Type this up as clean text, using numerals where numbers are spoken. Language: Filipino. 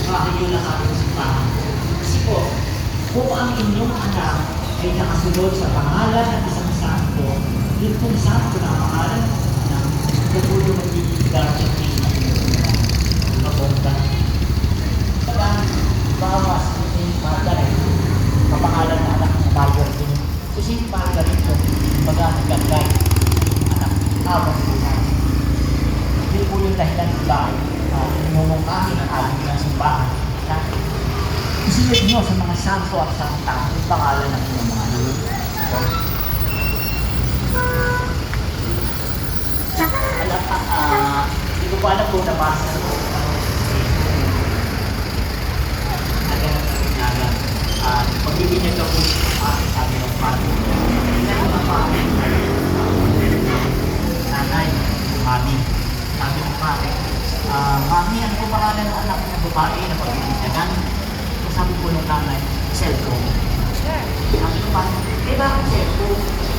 makayo na sa ating simbahan. Kasi po, kung ang inyong anak ay nakasunod sa pangalan ng isang santo, yun pong santo na pangalan ng kapulo magiging guardian ninyo. Mabongga. Kaya, bawas, St. Margaret, kapangalan na anak ng Margaret. So, St. Margaret po, mag-anagagay anak habang buhay. Hindi po yung dahilan ng bahay, mumungkahin ang ating ng simbahan na isunod nyo sa mga santo at santa yung pangalan ng inyong mga anak. Hindi ko pa alam kung nabasa sa pagbibigyan ka po sabi ng pati. Kailan ang pati? Nanay, mami. Sabi ng pati, mami, ano po pangalan ng anak ng babae na pagbibigyan? Sabi po ng nanay, cellphone. Sabi ng pati, bakit cellphone?